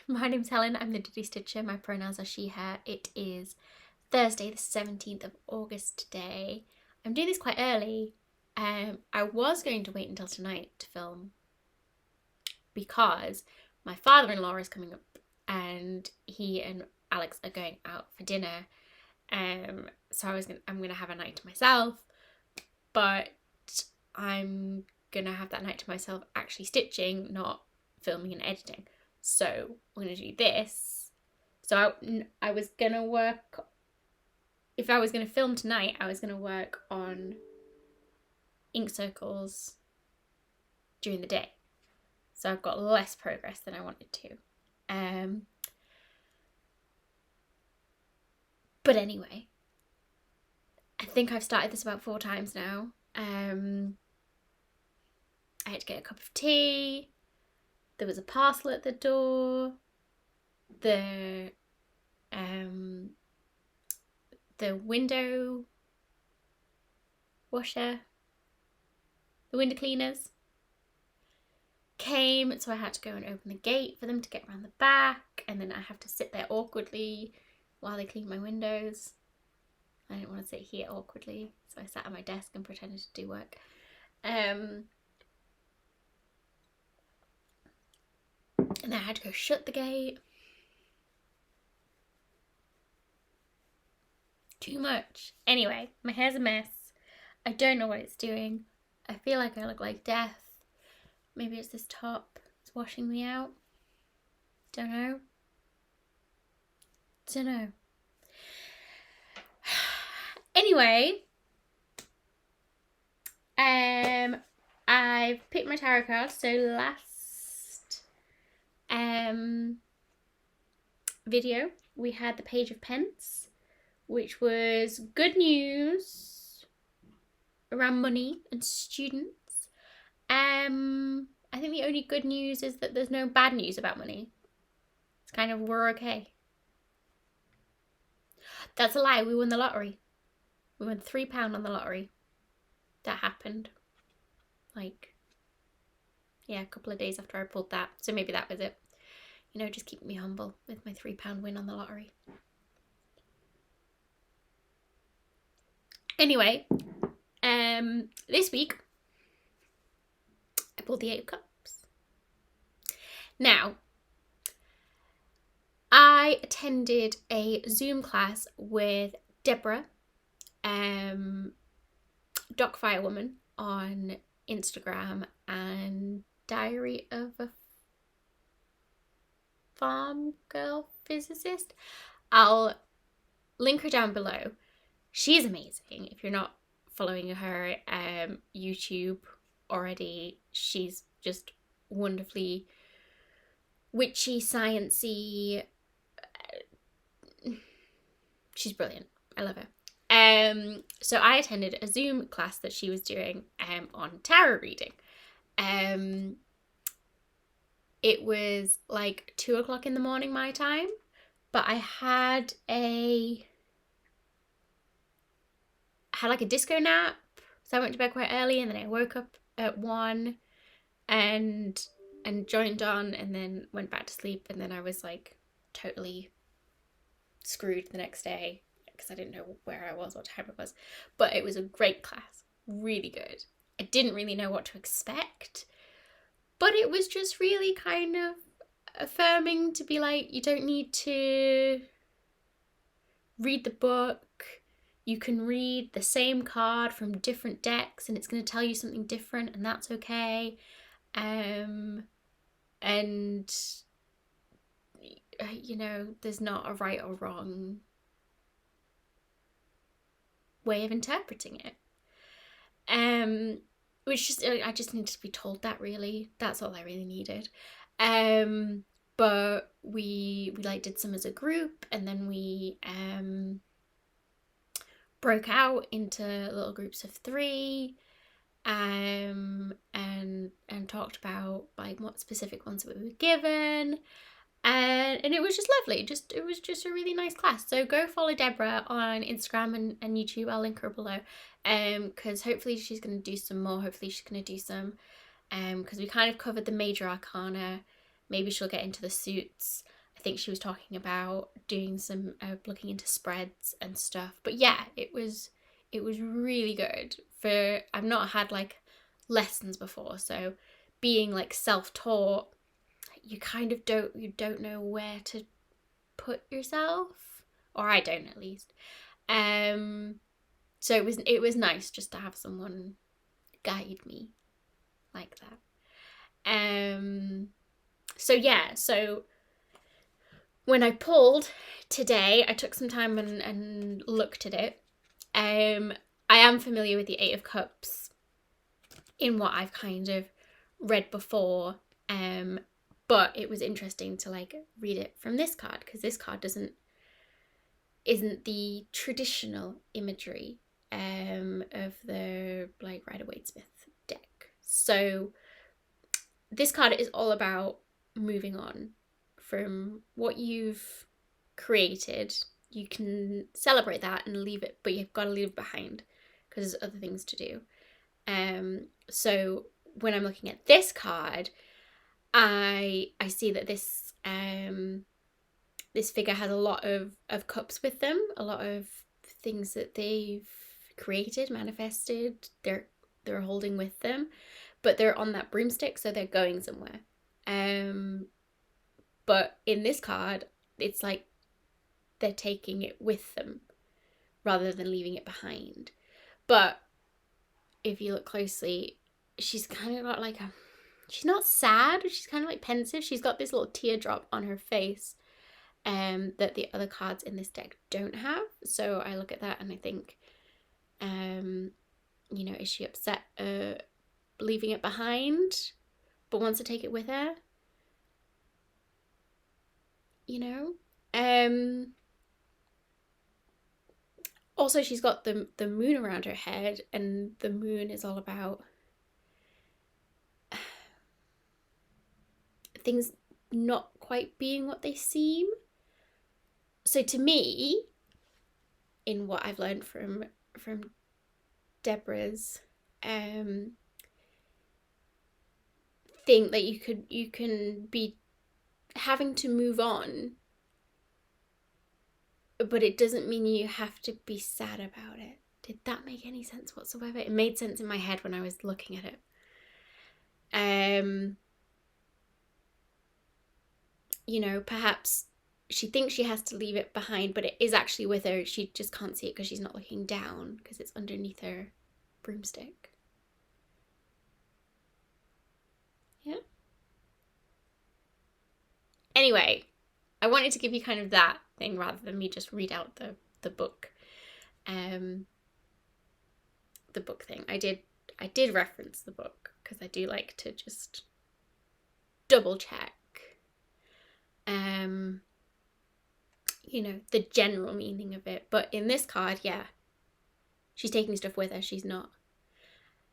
My name's Helen, I'm the Diddy Stitcher, my pronouns are she, her. It is Thursday the 17th of August today. I'm doing this quite early. I was going to wait until tonight to film because my father-in-law is coming up and he and Alex are going out for dinner. So I'm gonna have a night to myself, but I'm gonna have that night to myself actually stitching, not filming and editing. So we're gonna do this. So I was gonna work, if I was gonna film tonight, I was gonna work on ink circles during the day. So I've got less progress than I wanted to. But anyway, I think I've started this about 4 times now. I had to get a cup of tea. There was a parcel at the door. The window washer, the window cleaners came, so I had to go and open the gate for them to get around the back, and then I have to sit there awkwardly while they clean my windows. I didn't want to sit here awkwardly, so I sat at my desk and pretended to do work. And then I had to go shut the gate. Too much. Anyway, my hair's a mess. I don't know what it's doing. I feel like I look like death. Maybe it's this top. It's washing me out. Don't know. Anyway, I've picked my tarot cards. So last video we had the Page of Pence, which was good news around money and students. I think the only good news is that there's no bad news about money. It's kind of, we're okay. That's a lie, we won the lottery. We won £3 on the lottery. That happened. Like, yeah, a couple of days after I pulled that. So maybe that was it. You know, just keeping me humble with my £3 win on the lottery. Anyway, this week I pulled the 8 of Cups. Now, I attended a Zoom class with Debra, Docfirewoman on Instagram, and Diary of a Farm Girl Physicist. I'll link her down below. She's amazing. If you're not following her YouTube already, she's just wonderfully witchy, sciencey. She's brilliant. I love her. So I attended a Zoom class that she was doing on tarot reading. It was like 2 o'clock in the morning my time, but I had like a disco nap, so I went to bed quite early, and then I woke up at 1 and joined on, and then went back to sleep, and then I was like totally screwed the next day because I didn't know where I was, what time it was. But it was a great class, really good. I didn't really know what to expect, but it was just really kind of affirming to be like, you don't need to read the book. You can read the same card from different decks and it's going to tell you something different, and that's okay. And you know, there's not a right or wrong way of interpreting it. Which just, I just needed to be told that, really. That's all I really needed. But we like did some as a group, and then we broke out into little groups of 3, and talked about like what specific ones that we were given, and it was just lovely. It was just a really nice class. So go follow Debra on Instagram and YouTube. I'll link her below, because hopefully she's going to do some more. Hopefully she's going to do some, because we kind of covered the major arcana. Maybe she'll get into the suits. think she was talking about doing some looking into spreads and stuff. But yeah, it was really good. I've not had like lessons before, so being like self-taught, you kind of don't know where to put yourself, or I don't at least. So it was nice just to have someone guide me like that. So yeah, so when I pulled today, I took some time and looked at it. I am familiar with the Eight of Cups in what I've kind of read before, but it was interesting to like read it from this card, because this card isn't the traditional imagery of the like Rider-Waite-Smith deck. So this card is all about moving on from what you've created. You can celebrate that and leave it, but you've got to leave it behind because there's other things to do. So when I'm looking at this card, I see that this this figure has a lot of cups with them, a lot of things that they've created, manifested, they're holding with them, but they're on that broomstick, so they're going somewhere. But in this card, it's like they're taking it with them rather than leaving it behind. But if you look closely, she's kind of got like she's not sad, she's kind of like pensive. She's got this little teardrop on her face that the other cards in this deck don't have. So I look at that and I think, you know, is she upset leaving it behind but wants to take it with her? You know? Also, she's got the moon around her head, and the moon is all about things not quite being what they seem. So to me, in what I've learned from Debra's thing, that you can be having to move on, but it doesn't mean you have to be sad about it. Did that make any sense whatsoever? It made sense in my head when I was looking at it. You know, perhaps she thinks she has to leave it behind, but it is actually with her. She just can't see it because she's not looking down, because it's underneath her broomstick. Yeah. Anyway, I wanted to give you kind of that thing rather than me just read out the book. The book thing. I did reference the book because I do like to just double check. You know, the general meaning of it. But in this card, yeah, she's taking stuff with her. She's not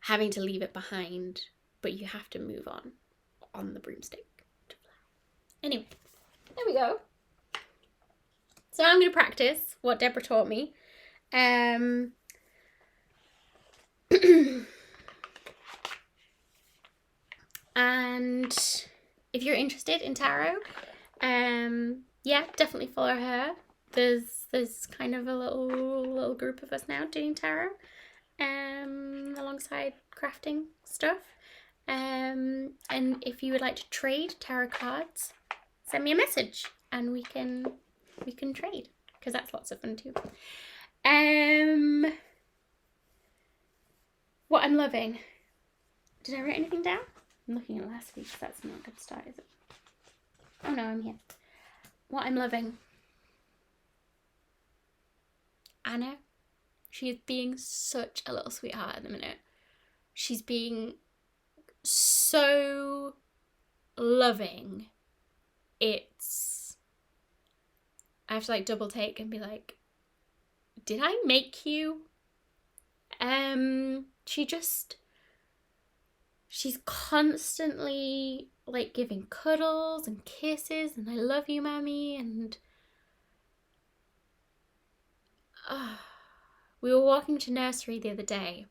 having to leave it behind, but you have to move on the broomstick to fly. Anyway, there we go. So I'm going to practice what Debra taught me. And if you're interested in tarot, yeah, definitely follow her. There's kind of a little group of us now doing tarot, alongside crafting stuff. And if you would like to trade tarot cards, send me a message and we can trade, because that's lots of fun too. What I'm loving. Did I write anything down? I'm looking at last week. That's not a good start, is it? Oh no, I'm here. What I'm loving. Anna. She is being such a little sweetheart at the minute. She's being so loving. I have to like double take and be like, did I make you? She's constantly like giving cuddles and kisses and I love you, mommy, and we were walking to nursery the other day,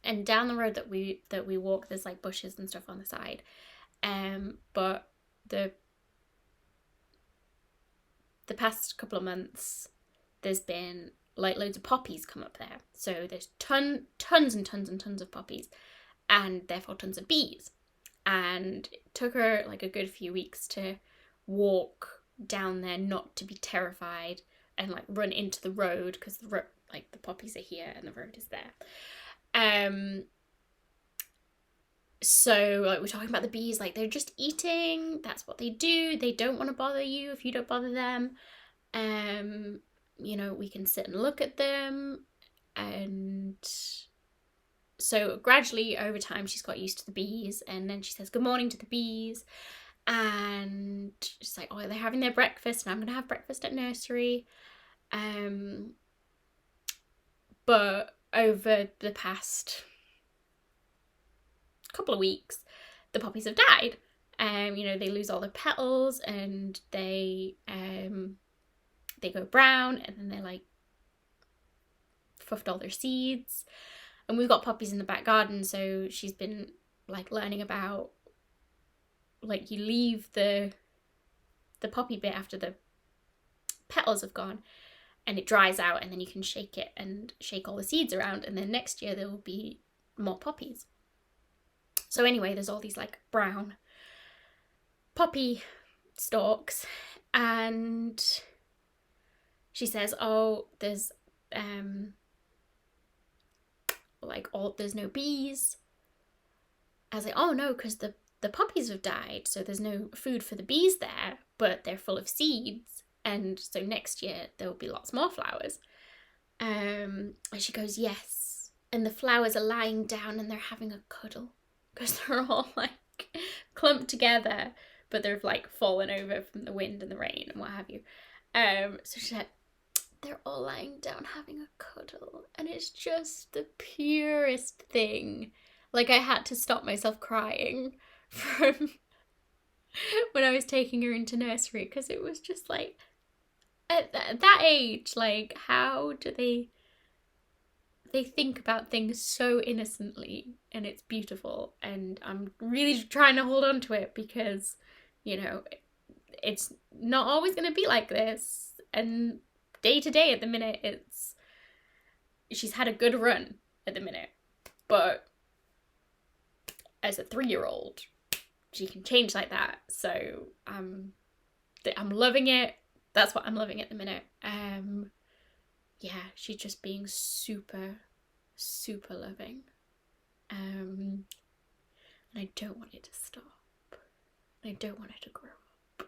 and down the road that we walk, there's like bushes and stuff on the side, but the the past couple of months, there's been like loads of poppies come up there. So there's tons and tons and tons of poppies, and therefore tons of bees. And it took her like a good few weeks to walk down there, not to be terrified, and like run into the road, because the poppies are here and the road is there. So like we're talking about the bees, like they're just eating, that's what they do, they don't want to bother you if you don't bother them. You know, we can sit and look at them, and so gradually over time she's got used to the bees, and then she says good morning to the bees, and she's like, oh, they're having their breakfast and I'm gonna have breakfast at nursery. But over the past couple of weeks, the poppies have died. You know, they lose all their petals, and they go brown, and then they're like fuffed all their seeds. And we've got poppies in the back garden, so she's been like learning about, like, you leave the poppy bit after the petals have gone, and it dries out, and then you can shake it and shake all the seeds around, and then next year there will be more poppies. So anyway, there's all these like brown poppy stalks, and she says, oh, there's there's no bees. I was like, oh no, because the poppies have died, so there's no food for the bees there, but they're full of seeds, and so next year there will be lots more flowers. And she goes, yes, and the flowers are lying down and they're having a cuddle, because they're all like clumped together, but they've like fallen over from the wind and the rain and what have you. So she's like, they're all lying down having a cuddle, and it's just the purest thing. Like, I had to stop myself crying from when I was taking her into nursery, because it was just like, at that age, like, how do they think about things so innocently, and it's beautiful, and I'm really trying to hold on to it, because, you know, it's not always going to be like this, and day to day at the minute, she's had a good run at the minute, but as a 3-year-old, she can change like that. So I'm loving it. That's what I'm loving at the minute. Yeah, she's just being super, super loving. And I don't want it to stop. I don't want her to grow up.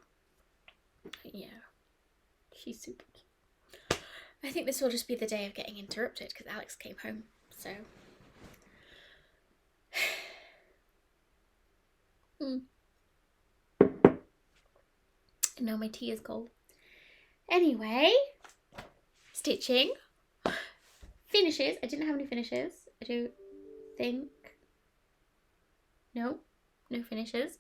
Yeah, she's super cute. I think this will just be the day of getting interrupted, because Alex came home, so. Now my tea is cold. Anyway, stitching. Finishes. I didn't have any finishes, I don't think. No finishes.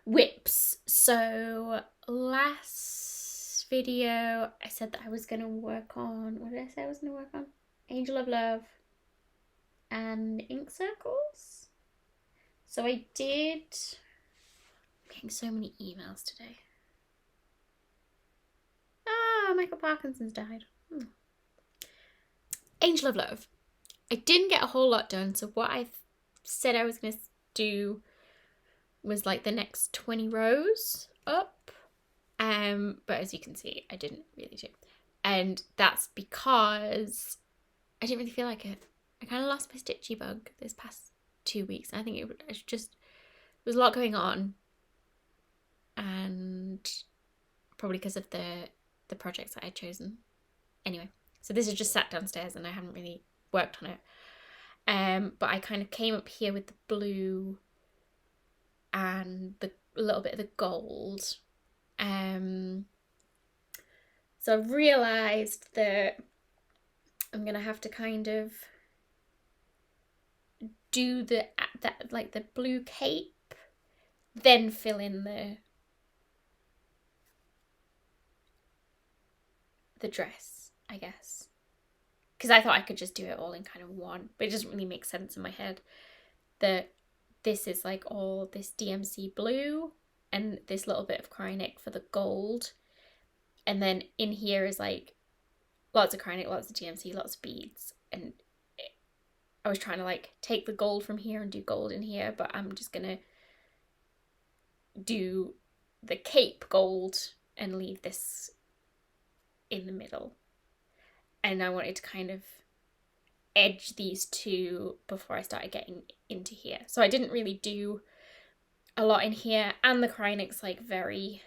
Whips. So last video I said that I was going to work on, what did I say I was going to work on? Angel of Love and ink circles. So I did. I'm getting so many emails today. Ah, Michael Parkinson's died. Angel of Love. I didn't get a whole lot done, so what I said I was going to do was like the next 20 rows up. But as you can see, I didn't really do. And that's because I didn't really feel like it. I kind of lost my stitchy bug this past 2 weeks. I think there was a lot going on, and probably because of the projects that I'd chosen. Anyway, so this is just sat downstairs and I haven't really worked on it. But I kind of came up here with the blue and a little bit of the gold. So I've realised that I'm gonna have to kind of do the blue cape, then fill in the dress, I guess, because I thought I could just do it all in kind of one, but it doesn't really make sense in my head that this is like all this DMC blue and this little bit of Cryonic for the gold, And then in here is like lots of Krynic, lots of DMC, lots of beads. And I was trying to like take the gold from here and do gold in here, but I'm just gonna do the cape gold and leave this in the middle. And I wanted to kind of edge these two before I started getting into here. So I didn't really do a lot in here, and the Krynic's like very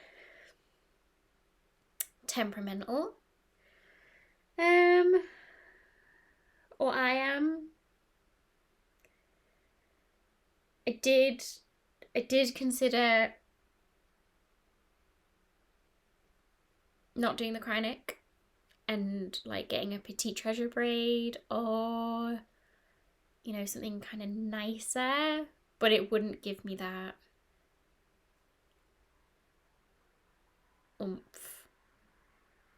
temperamental. Or I am. I did consider not doing the Krynic and like getting a petite treasure braid, or you know, something kind of nicer, but it wouldn't give me that oomph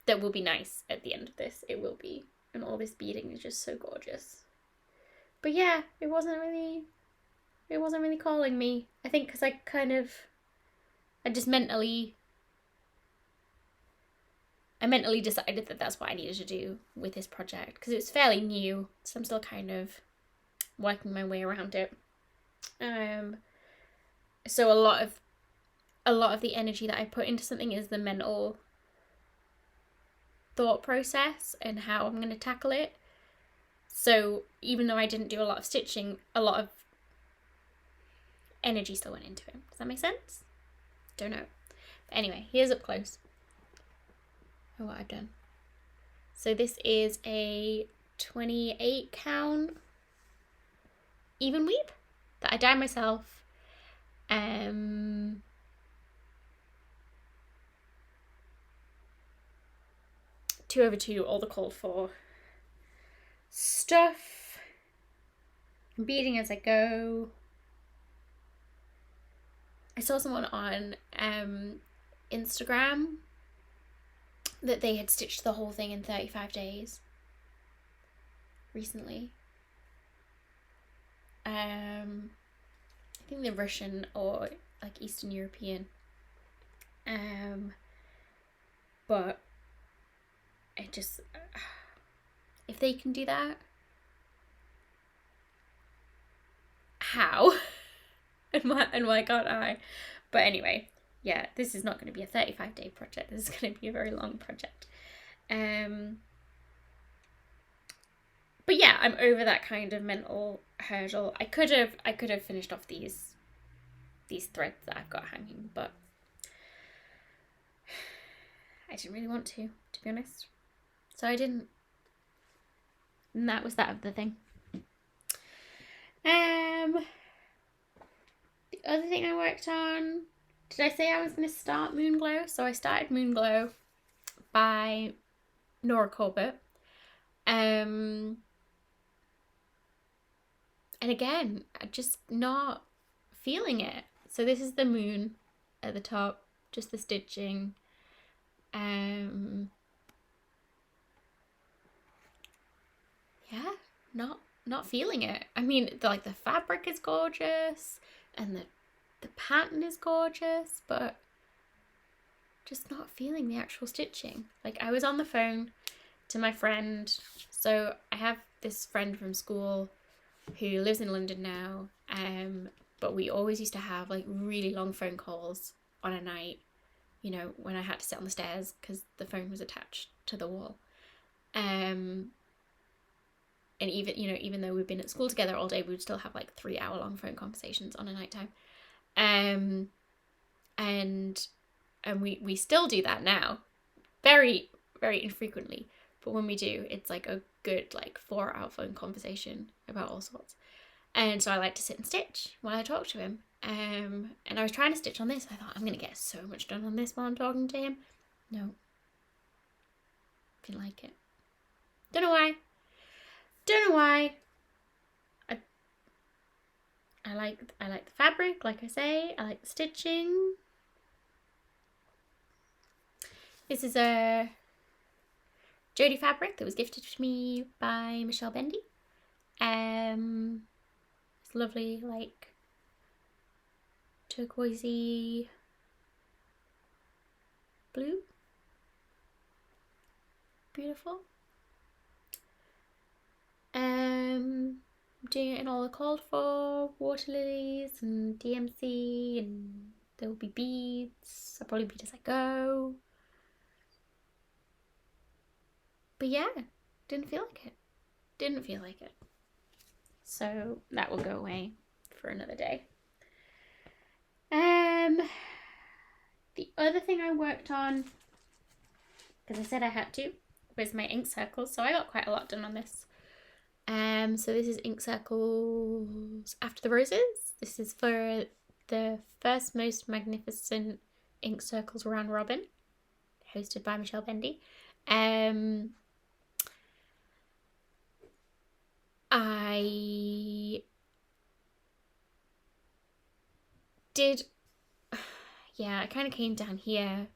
that will be nice at the end of this. It will be. And all this beading is just so gorgeous. But yeah, it wasn't really calling me. I think because I just mentally decided that that's what I needed to do with this project, because it's fairly new, so I'm still kind of working my way around it. So a lot of the energy that I put into something is the mental thought process and how I'm going to tackle it. So even though I didn't do a lot of stitching, a lot of energy still went into it. Does that make sense? Don't know. But anyway, here's up close of what I've done. So this is a 28 count even weave that I dyed myself. 2/2, all the called for stuff. I'm beading as I go. I saw someone on Instagram that they had stitched the whole thing in 35 days recently. I think they're Russian or like Eastern European. But it just, if they can do that, how? and why can't I? But anyway, yeah, this is not going to be a 35-day project. This is going to be a very long project. But yeah, I'm over that kind of mental hurdle. I could have finished off these threads that I've got hanging, but I didn't really want to be honest. So I didn't. And that was that of the thing. The other thing I worked on, did I say I was going to start Moonglow? So I started Moonglow by Nora Corbett. And again, I'm just not feeling it. So this is the moon at the top, just the stitching. Yeah, not feeling it. I mean, the fabric is gorgeous and the pattern is gorgeous, but just not feeling the actual stitching. Like, I was on the phone to my friend. So I have this friend from school who lives in London now, but we always used to have like really long phone calls on a night, you know, when I had to sit on the stairs because the phone was attached to the wall. And even though we've been at school together all day, we would still have like 3-hour-long phone conversations on a night time. And we still do that now, very, very infrequently. But when we do, it's like a good 4-hour phone conversation about all sorts. And so I like to sit and stitch while I talk to him. And I was trying to stitch on this. I thought, I'm going to get so much done on this while I'm talking to him. No. Didn't like it. Don't know why. I like the fabric, like I say. I like the stitching. This is a Jodie fabric that was gifted to me by Michelle Bendy. It's lovely, turquoisey blue. beautiful. I'm doing it in all the called for, water lilies and DMC, and there will be beads. I'll probably bead as I go. But yeah, didn't feel like it. Didn't feel like it. So that will go away for another day. The other thing I worked on, because I said I had to, was my ink circles. So I got quite a lot done on this. So this is ink circles after the roses. This is for the first most magnificent ink circles round robin, hosted by Michelle Bendy. I did, yeah, I kind of came down here,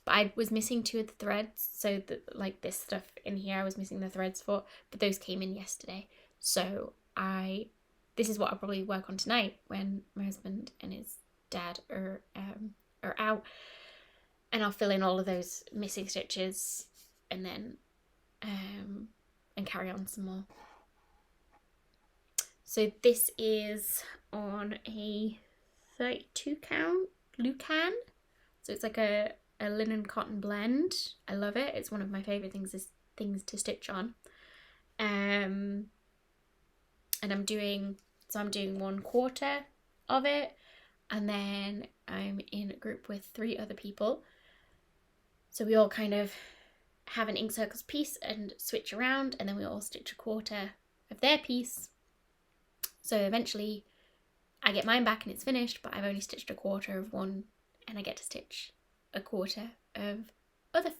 but I was missing 2 of the threads. So like this stuff in here, I was missing the threads for, but those came in yesterday. So this is what I'll probably work on tonight when my husband and his dad are out, and I'll fill in all of those missing stitches and then and carry on some more. So this is on a 32 count Lucan. So it's like a linen cotton blend. I love it. It's one of my favorite things to stitch on. And I'm doing 1/4 of it, and then I'm in a group with 3 other people. So we all kind of have an ink circles piece and switch around, and then we all stitch 1/4 of their piece. So eventually I get mine back and it's finished, but I've only stitched 1/4 of one, and I get to stitch 1/4 of other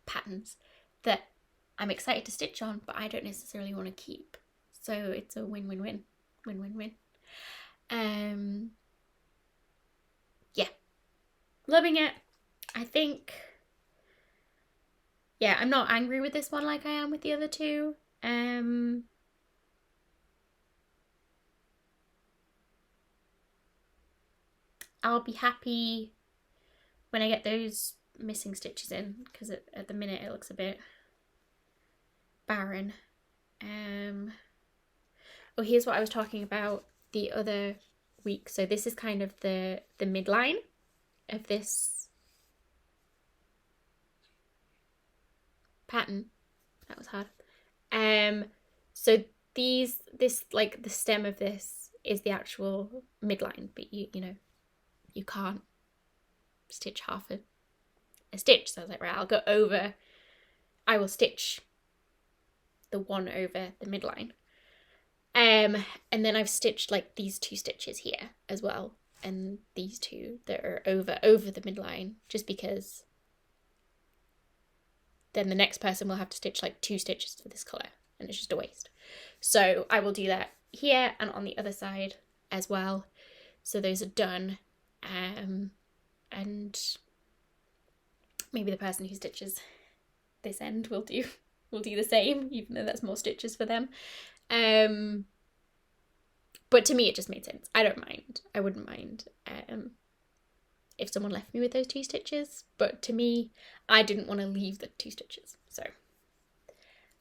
patterns that I'm excited to stitch on, but I don't necessarily want to keep. So it's a win-win-win. Win-win-win. Yeah. Loving it. I think, yeah, I'm not angry with this one like I am with the other 2. I'll be happy when I get those missing stitches in, because at the minute it looks a bit barren. Oh, here's what I was talking about the other week. So this is kind of the midline of this pattern. That was hard. So this like the stem of this is the actual midline, but you know you can't stitch half a stitch. So I was like, right, I'll go over, I will stitch the one over the midline. And then I've stitched like these 2 stitches here as well, and these 2 that are over the midline, just because then the next person will have to stitch like 2 stitches for this colour, and it's just a waste. So I will do that here and on the other side as well. So those are done. And maybe the person who stitches this end will do the same, even though that's more stitches for them. But to me it just made sense. I don't mind. I wouldn't mind if someone left me with those 2 stitches, but to me, I didn't want to leave the 2 stitches. So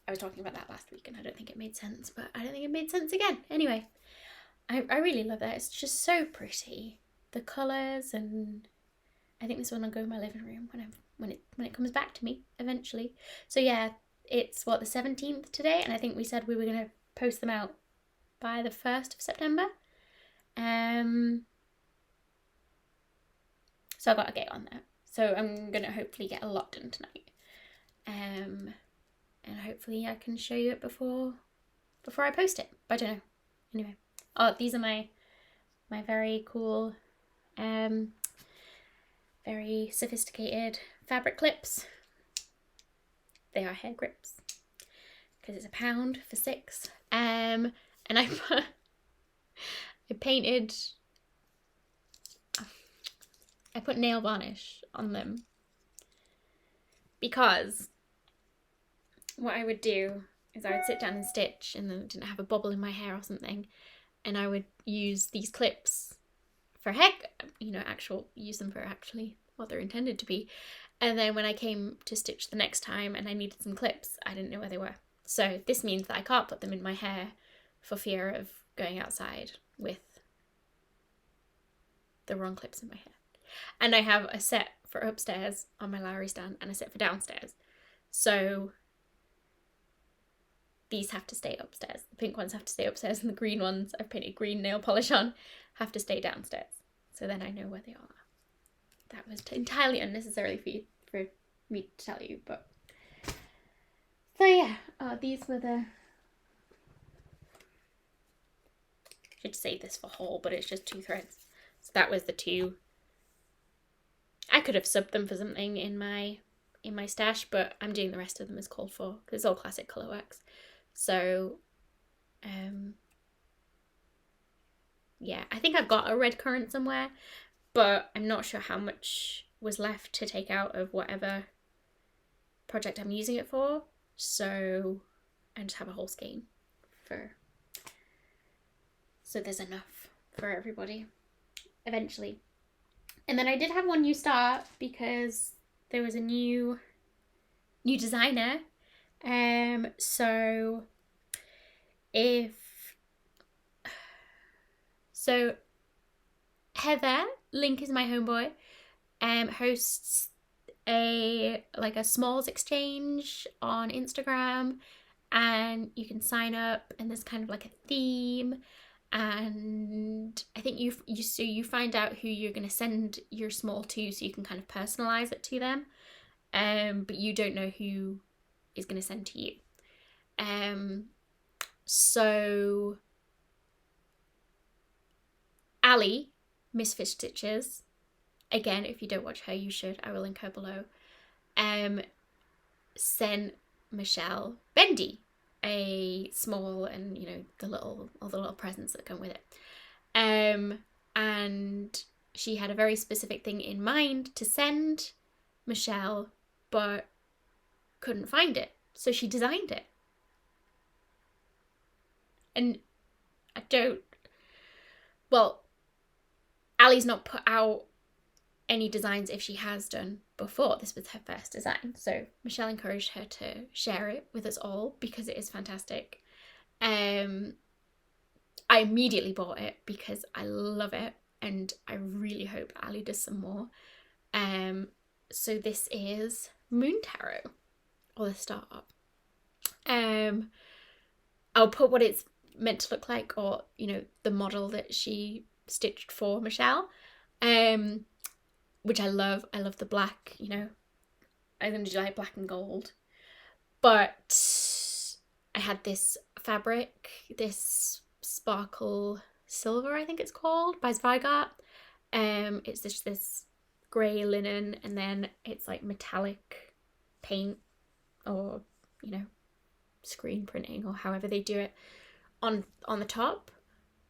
I was talking about that last week, and I don't think it made sense, but I don't think it made sense again. Anyway, I really love that. It's just so pretty. The colours, and I think this one will go in my living room when it comes back to me eventually. So yeah, it's what, the 17th today, and I think we said we were going to post them out by the 1st of September. So I've got to get on that. So I'm going to hopefully get a lot done tonight. And hopefully I can show you it before I post it. But I don't know. Anyway. Oh, these are my very cool, very sophisticated fabric clips. They are hair grips, because it's £1 for 6. And I put nail varnish on them, because what I would do is I would sit down and stitch, and then I didn't have a bobble in my hair or something, and I would use these clips for use them for actually what they're intended to be. And then when I came to stitch the next time and I needed some clips, I didn't know where they were. So this means that I can't put them in my hair for fear of going outside with the wrong clips in my hair. And I have a set for upstairs on my Lowry stand and a set for downstairs. So these have to stay upstairs. The pink ones have to stay upstairs and the green ones I've painted green nail polish on have to stay downstairs. So then I know where they are. That was entirely unnecessary for me to tell you, but... So yeah, these were the... Should save this for haul, but it's just 2 threads. So that was the 2. I could have subbed them for something in my stash, but I'm doing the rest of them as called for because it's all classic colour works. So, yeah, I think I've got a red currant somewhere, but I'm not sure how much was left to take out of whatever project I'm using it for. So I just have a whole skein so there's enough for everybody eventually. And then I did have one new start because there was a new designer. So Heather, Link is my homeboy, hosts a smalls exchange on Instagram, and you can sign up and there's kind of like a theme, and I think you find out who you're going to send your small to, so you can kind of personalize it to them, but you don't know who is going to send to you. So Alli, Misfit Stitches, again, if you don't watch her, you should. I will link her below. Sent Michelle Bendy a small, and all the little presents that come with it. And she had a very specific thing in mind to send Michelle, but couldn't find it, so she designed it. And Alli's not put out any designs if she has done before. This was her first design, so Michelle encouraged her to share it with us all because it is fantastic. I immediately bought it because I love it and I really hope Alli does some more. So this is Moon Tarot, or the startup. I'll put what it's meant to look like, or the model that she stitched for Michelle, which I love. I love the black, I'm gonna do like black and gold, but I had this fabric, this sparkle silver, I think it's called, by Zweigart. It's just this grey linen, and then it's like metallic paint, or screen printing, or however they do it on the top.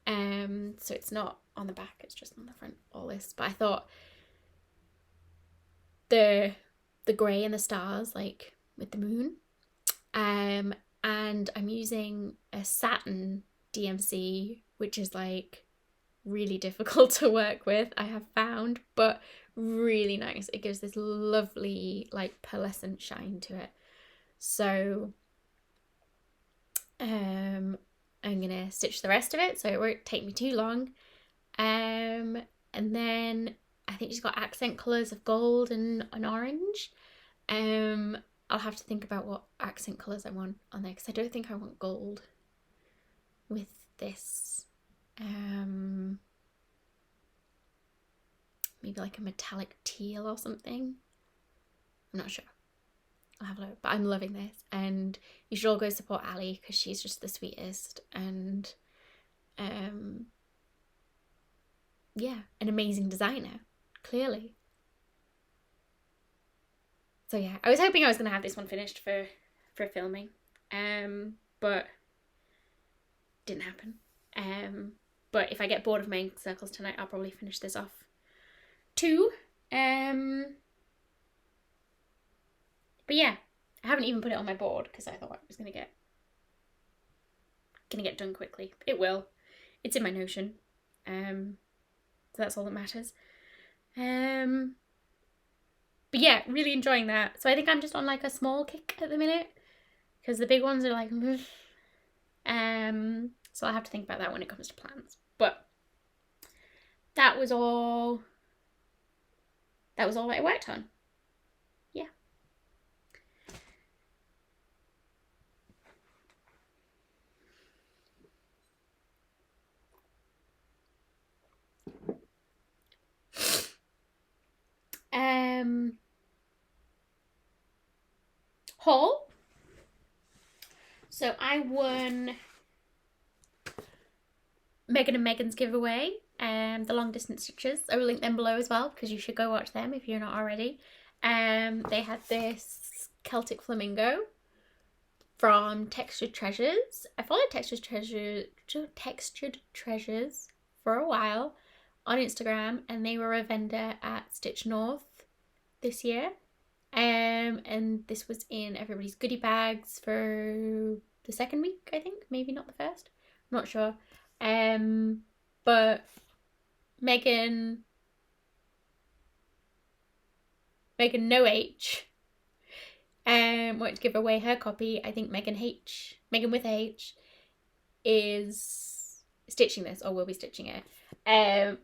So it's not on the back, it's just on the front, all this. But I thought the grey and the stars, like with the moon, and I'm using a satin DMC, which is like really difficult to work with, I have found, but really nice. It gives this lovely like pearlescent shine to it. So I'm gonna stitch the rest of it so it won't take me too long. And then I think she's got accent colours of gold and an orange. I'll have to think about what accent colours I want on there, because I don't think I want gold with this. Maybe like a metallic teal or something. I'm not sure. I'll have a look, but I'm loving this, and you should all go support Alli because she's just the sweetest, and yeah, an amazing designer, clearly. So yeah, I was hoping I was going to have this one finished for filming, but didn't happen. But if I get bored of my ink circles tonight, I'll probably finish this off too. But yeah, I haven't even put it on my board because I thought it was gonna get done quickly. It will. It's in my Notion. So that's all that matters. But yeah, really enjoying that. So I think I'm just on like a small kick at the minute, because the big ones are like, so I'll have to think about that when it comes to plans. But that was all that I worked on. Yeah. Haul. So I won Meghan and Meghan's giveaway, the long distance stitches. I will link them below as well, because you should go watch them if you're not already. They had this Celtic flamingo from Textured Treasures. I followed Textured Treasures for a while on Instagram, and they were a vendor at Stitch North this year. And this was in everybody's goodie bags for the second week, I think. Maybe not the first. I'm not sure. But Meghan No H wanted to give away her copy. I think Meghan with H is stitching this, or will be stitching it. I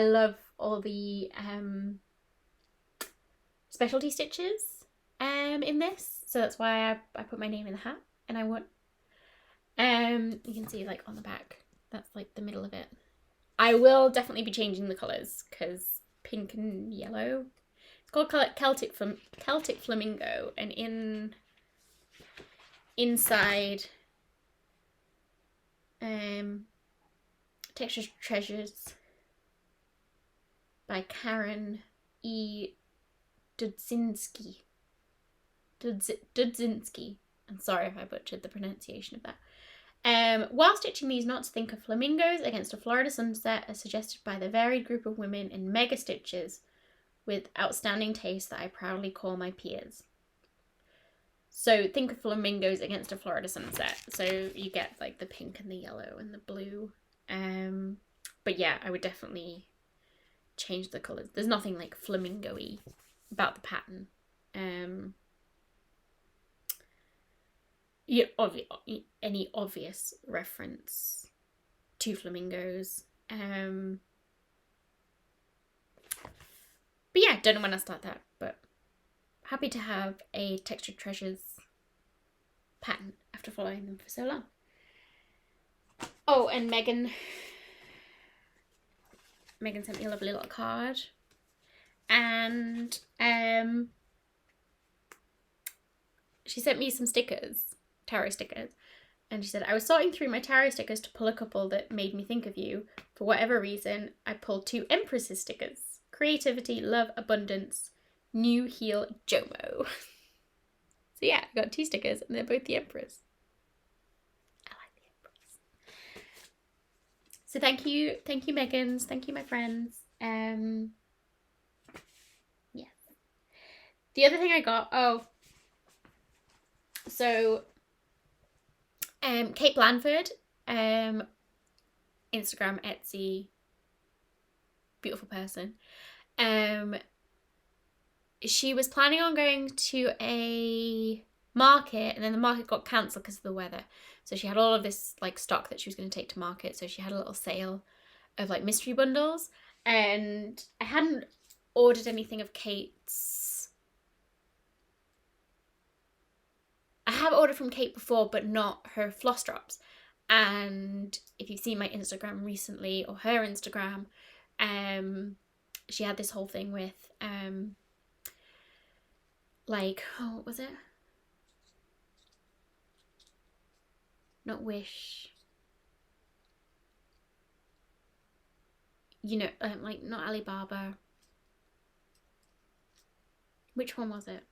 love all the specialty stitches in this, so that's why I put my name in the hat, and I want you can see like on the back, that's like the middle of it. I will definitely be changing the colours, because pink and yellow. It's called Celtic Flamingo, and inside Textured Treasures by Karen E. Dudzinski. I'm sorry if I butchered the pronunciation of that. While stitching these knots, think of flamingos against a Florida sunset, as suggested by the varied group of women in mega stitches with outstanding taste that I proudly call my peers. So think of flamingos against a Florida sunset. So you get like the pink and the yellow and the blue. But yeah, I would definitely change the colours. There's nothing like flamingo-y about the pattern. Any obvious reference to flamingos. But yeah, don't know when I'll start that, but happy to have a Textured Treasures pattern after following them for so long. Oh, and Meghan sent me a lovely little card, and she sent me some stickers, tarot stickers, and she said, I was sorting through my tarot stickers to pull a couple that made me think of you. For whatever reason, I pulled 2 Empresses stickers. Creativity, love, abundance, new heel, Jomo. So yeah, I got 2 stickers, and they're both the Empress. I like the Empress. So thank you Meghans, thank you my friends. Yeah. The other thing I got, so Kate Blanford, Instagram, Etsy, beautiful person. She was planning on going to a market, and then the market got cancelled because of the weather. So she had all of this like stock that she was going to take to market. So she had a little sale of like mystery bundles, and I hadn't ordered anything of Kate's. I have ordered from Kate before, but not her floss drops. And if you've seen my Instagram recently, or her Instagram, she had this whole thing with like, what was it? Not Wish. You know, like not Alibaba. Which one was it?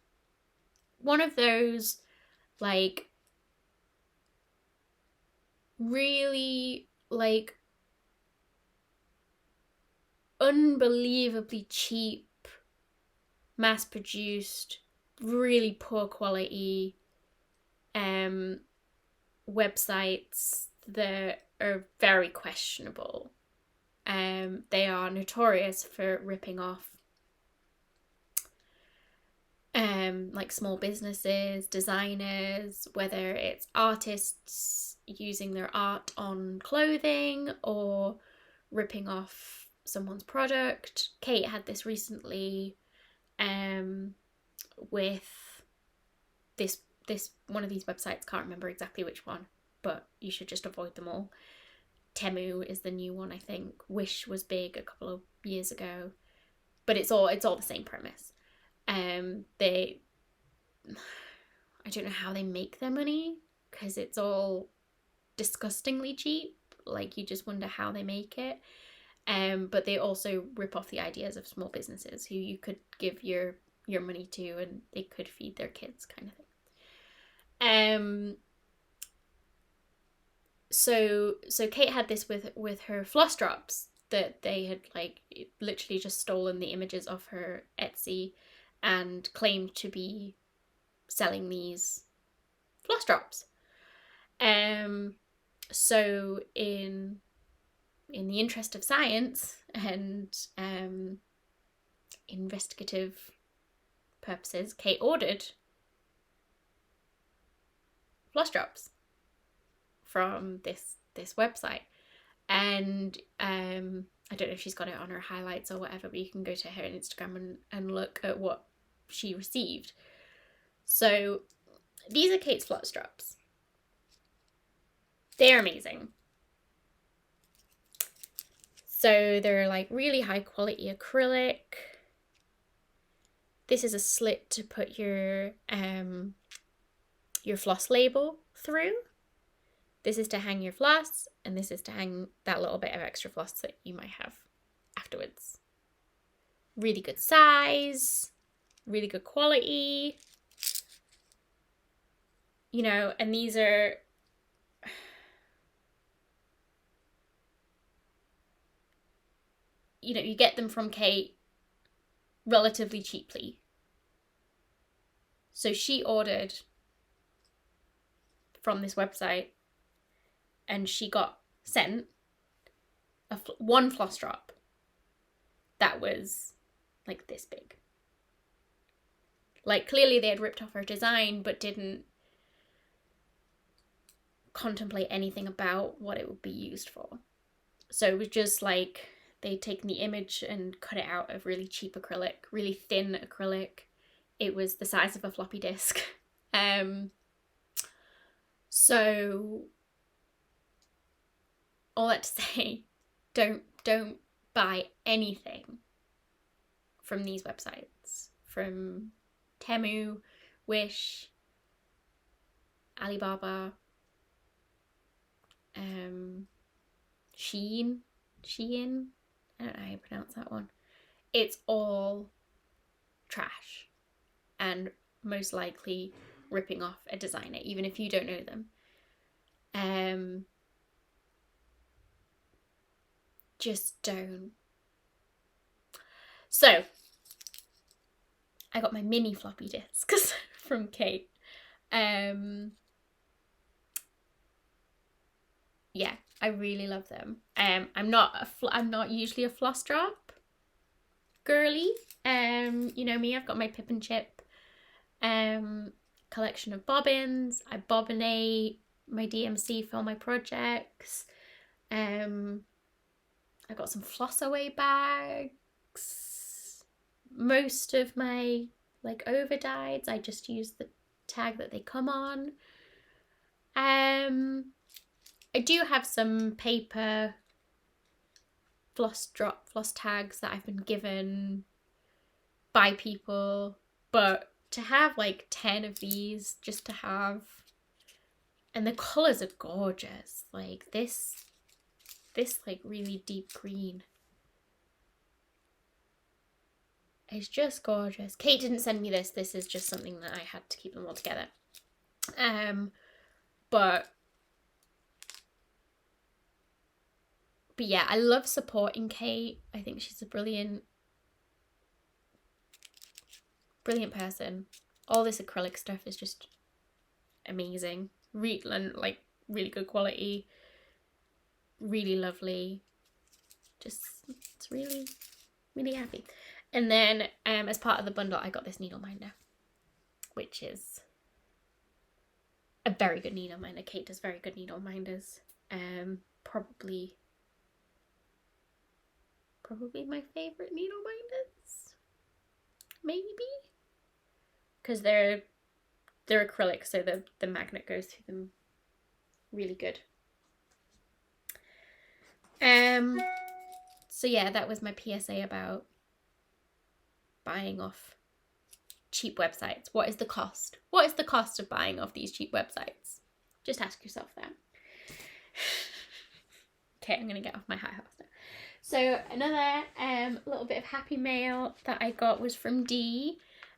One of those, like, really, like, unbelievably cheap, mass-produced, really poor quality websites that are very questionable. They are notorious for ripping off like small businesses, designers, whether it's artists using their art on clothing or ripping off someone's product. Kate had this recently with this one of these websites, can't remember exactly which one, but you should just avoid them all. Temu is the new one, I think. Wish was big a couple of years ago, but it's all the same premise. They, I don't know how they make their money because it's all disgustingly cheap. Like, you just wonder how they make it. But they also rip off the ideas of small businesses who you could give your money to and they could feed their kids, kind of thing. So Kate had this with her floss drops that they had like literally just stolen the images of her Etsy and claimed to be selling these floss drops. So in the interest of science and investigative purposes, Kate ordered floss drops from this website, and I don't know if she's got it on her highlights or whatever, but you can go to her Instagram and look at what she received. So these are Kate's floss drops. They're amazing. So they're like really high quality acrylic. This is a slit to put your floss label through. This is to hang your floss, and this is to hang that little bit of extra floss that you might have afterwards. Really good size, really good quality. You know, and these are, you know, you get them from Kate relatively cheaply. So she ordered from this website and she got sent one floss drop that was like this big. Like, clearly they had ripped off her design but didn't contemplate anything about what it would be used for. So it was just like they'd taken the image and cut it out of really cheap acrylic, really thin acrylic. It was the size of a floppy disk. So all that to say, don't buy anything from these websites, from Temu, Wish, Alibaba, Shein, I don't know how you pronounce that one. It's all trash and most likely ripping off a designer, even if you don't know them. Just don't. So I got my mini floppy disks from Kate. Yeah, I really love them. I'm not usually a floss drop girly. You know me, I've got my Pip and Chip collection of bobbins. I bobbinate my DMC for all my projects. I got some floss away bags. Most of my like over dyes, I just use the tag that they come on. I do have some paper floss tags that I've been given by people, but to have like 10 of these just to have, and the colours are gorgeous. Like this like really deep green is just gorgeous. Kate didn't send me this. This is just something that I had to keep them all together. But yeah, I love supporting Kate. I think she's a brilliant person. All this acrylic stuff is just amazing. Really good quality. Really lovely. Just, it's really, really happy. And then as part of the bundle, I got this needle minder. which is a very good needle minder. Kate does very good needle minders. Probably my favourite needle minders. Maybe. Because they're acrylic, so the magnet goes through them really good. So yeah, that was my PSA about buying off cheap websites. What is the cost? What is the cost of buying off these cheap websites? Just ask yourself that. Okay, I'm gonna get off my high horse now. So another little bit of happy mail that I got was from Dee.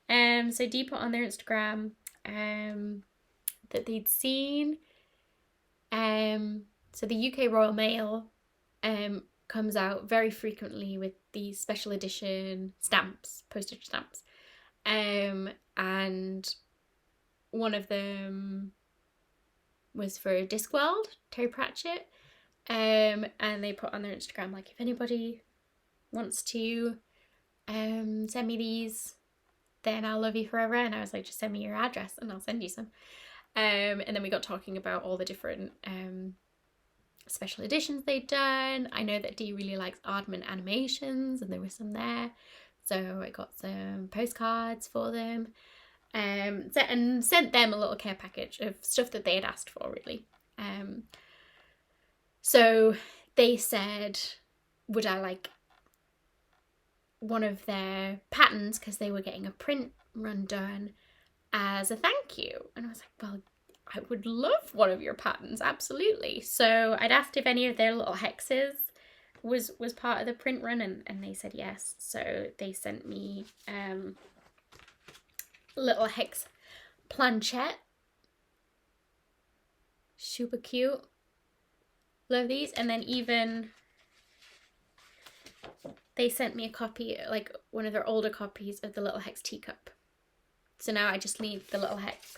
So Dee put on their Instagram that they'd seen. So the UK Royal Mail comes out very frequently with these special edition stamps, postage stamps. And one of them was for Discworld, Terry Pratchett. And they put on their Instagram, like, if anybody wants to send me these, then I'll love you forever. And I was like, just send me your address and I'll send you some. And then we got talking about all the different special editions they'd done. I know that Dee really likes Aardman animations, and there were some there. So I got some postcards for them. And sent them a little care package of stuff that they had asked for, really. So they said, would I like one of their patterns, because they were getting a print run done, as a thank you. And I was like, well, I would love one of your patterns, absolutely. So I'd asked if any of their little hexes was part of the print run, and they said yes. So they sent me little hex planchette. Super cute. Love these. And then even they sent me a copy, like one of their older copies of the little hex teacup. So now I just need the little hex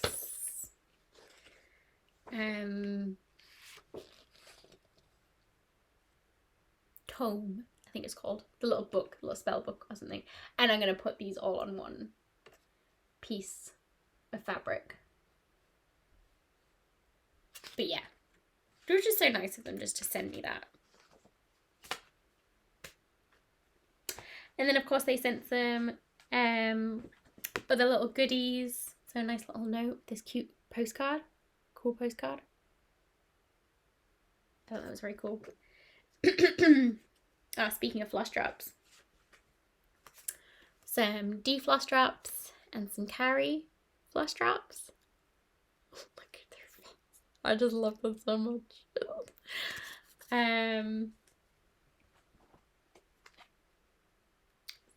tome, I think it's called, the little book, the little spell book or something. And I'm going to put these all on one piece of fabric. But yeah, it was just so nice of them just to send me that. And then of course they sent some other little goodies. So a nice little note, this cute postcard, cool postcard. I thought that was very cool. Speaking of floss drops, some D floss drops and some Carrie floss drops. Look at their floss. I just love them so much.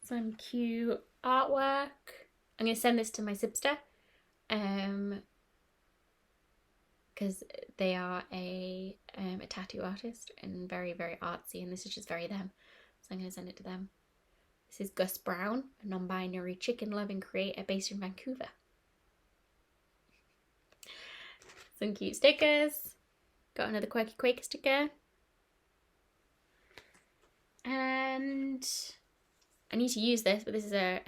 Some cute artwork. I'm going to send this to my sibster, because they are a tattoo artist and very, very artsy, and this is just very them. So I'm going to send it to them. This is Gus Brown, a non-binary chicken-loving creator based in Vancouver. Some cute stickers. Got another Quirky Quaker sticker. And I need to use this, but this is a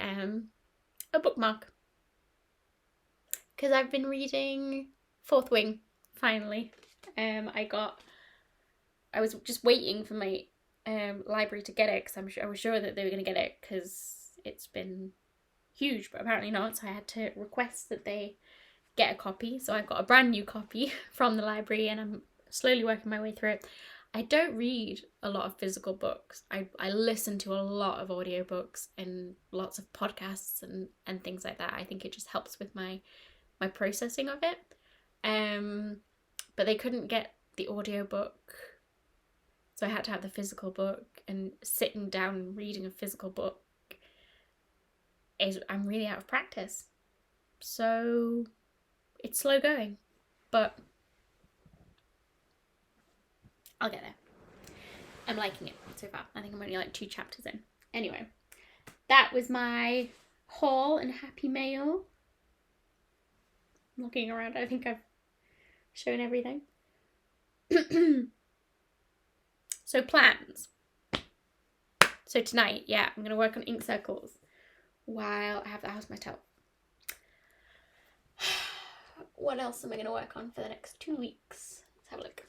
bookmark, because I've been reading Fourth Wing, finally. I was just waiting for my library to get it, because I was sure that they were going to get it, because it's been huge, but apparently not. So I had to request that they get a copy. So I've got a brand new copy from the library, and I'm slowly working my way through it. I don't read a lot of physical books. I listen to a lot of audiobooks and lots of podcasts and things like that. I think it just helps with my processing of it. But they couldn't get the audiobook, so I had to have the physical book, and sitting down and reading a physical book I'm really out of practice. So it's slow going, but I'll get there. I'm liking it so far. I think I'm only like 2 chapters in. Anyway, that was my haul and happy mail. I'm looking around. I think I've shown everything. So plans. So tonight, yeah, I'm going to work on ink circles while I have the house myself. what else am I going to work on for the next 2 weeks? Let's have a look.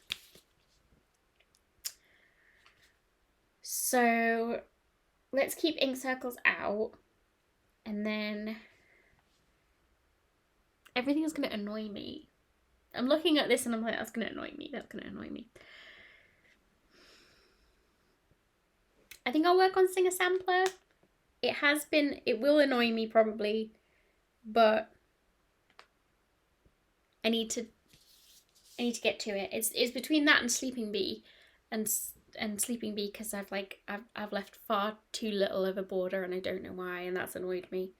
So let's keep ink circles out, and then everything is going to annoy me. I'm looking at this and I'm like, that's going to annoy me. That's going to annoy me. I think I'll work on Singer Sampler. It will annoy me probably, but I need to get to it. It's between that and Sleeping Bee, and Sleeping Bee because I've left far too little of a border and I don't know why, and that's annoyed me.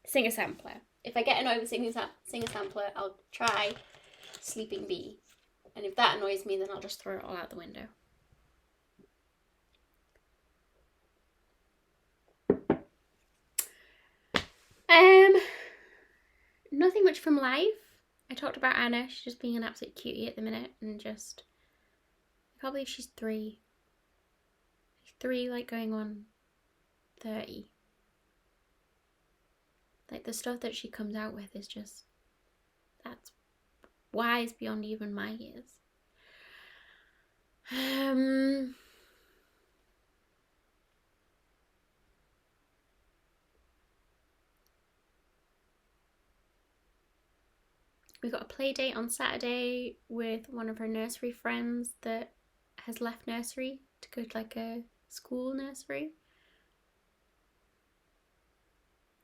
Singer Sampler. If I get annoyed with Singer Sampler, I'll try Sleeping Bee. And if that annoys me, then I'll just throw it all out the window. Nothing much from life. I talked about Anna. She's just being an absolute cutie at the minute, and just, I can't believe she's 3. She's 3, like going on 30. Like the stuff that she comes out with is just, that's wise beyond even my years. We got a play date on Saturday with one of her nursery friends that has left nursery to go to like a school nursery.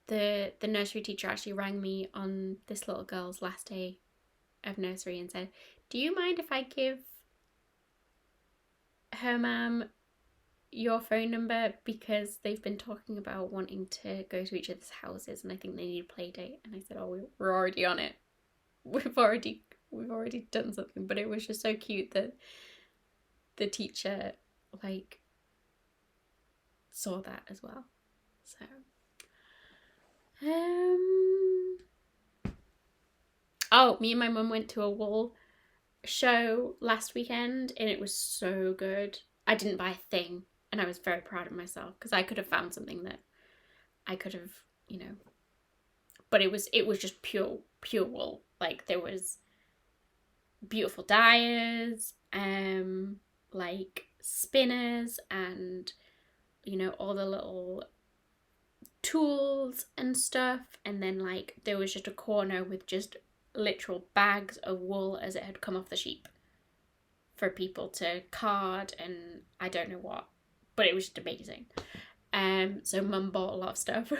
The nursery teacher actually rang me on this little girl's last day of nursery and said, do you mind if I give her mum your phone number, because they've been talking about wanting to go to each other's houses and I think they need a play date. And I said, oh, we're already on it. We've already done something. But it was just so cute that the teacher like saw that as well. So oh, me and my mum went to a wool show last weekend and it was so good. I didn't buy a thing and I was very proud of myself because I could have found something that I could have, you know, but it was just pure wool. Like there was beautiful dyers, like spinners and, you know, all the little tools and stuff, and then like there was just a corner with just literal bags of wool as it had come off the sheep for people to card and I don't know what, but it was just amazing. So mum bought a lot of stuff.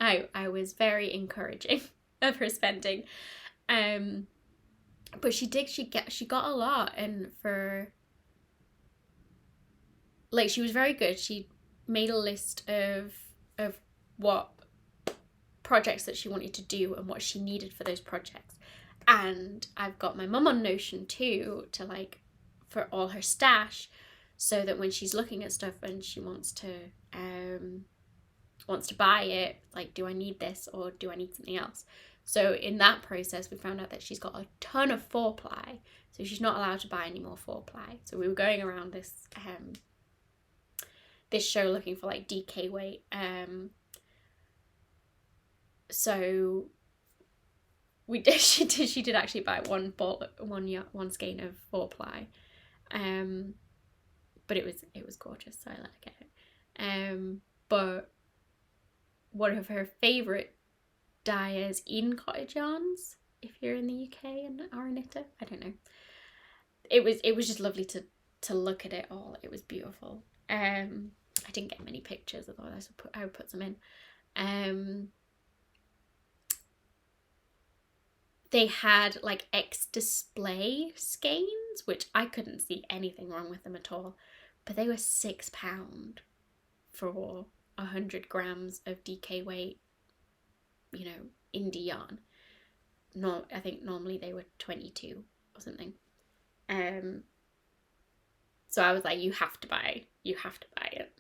I was very encouraging of her spending, but she got a lot, and for like she was very good. She made a list of what projects that she wanted to do and what she needed for those projects. And I've got my mum on Notion too, to like for all her stash, so that when she's looking at stuff and she wants to buy it, like, do I need this or do I need something else? So in that process we found out that she's got a ton of 4-ply, so she's not allowed to buy any more 4-ply. So we were going around this show looking for like DK weight, so she did actually buy one skein of 4-ply, but it was gorgeous, so I let her get it. But one of her favourite dyers in cottage yarns, if you're in the UK and are a knitter, I don't know, it was just lovely to look at it all. It was beautiful. I didn't get many pictures, otherwise I would put some in. They had like display skeins, which I couldn't see anything wrong with them at all, but they were £6 for 100 grams of DK weight, you know, indie yarn. No, I think normally they were 22 or something. So I was like, you have to buy it.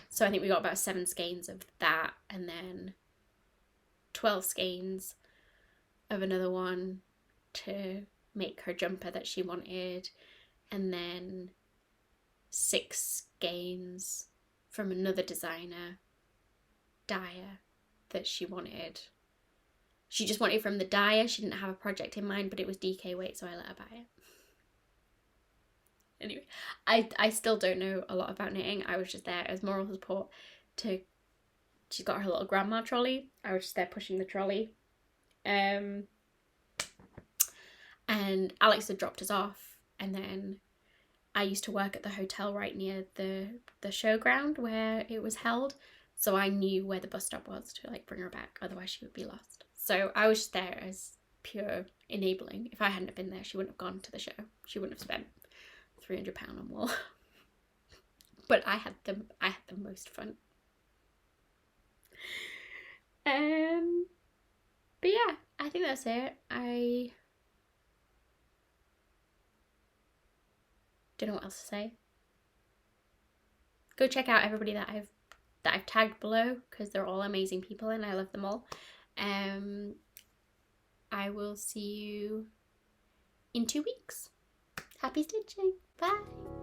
So I think we got about 7 skeins of that, and then 12 skeins of another one to make her jumper that she wanted, and then 6 skeins from another designer dyer that she wanted. She just wanted from the dyer. She didn't have a project in mind, but it was DK weight, so I let her buy it. Anyway, I still don't know a lot about knitting. I was just there as moral support to... She's got her little grandma trolley. I was just there pushing the trolley. And Alex had dropped us off, and then I used to work at the hotel right near the showground where it was held, so I knew where the bus stop was to like bring her back, otherwise she would be lost. So I was just there as pure enabling. If I hadn't have been there, she wouldn't have gone to the show. She wouldn't have spent £300 on wool. But I had the most fun. But yeah, I think that's it. I don't know what else to say. Go check out everybody that I've tagged below, because they're all amazing people and I love them all. I will see you in 2 weeks. Happy stitching. Bye.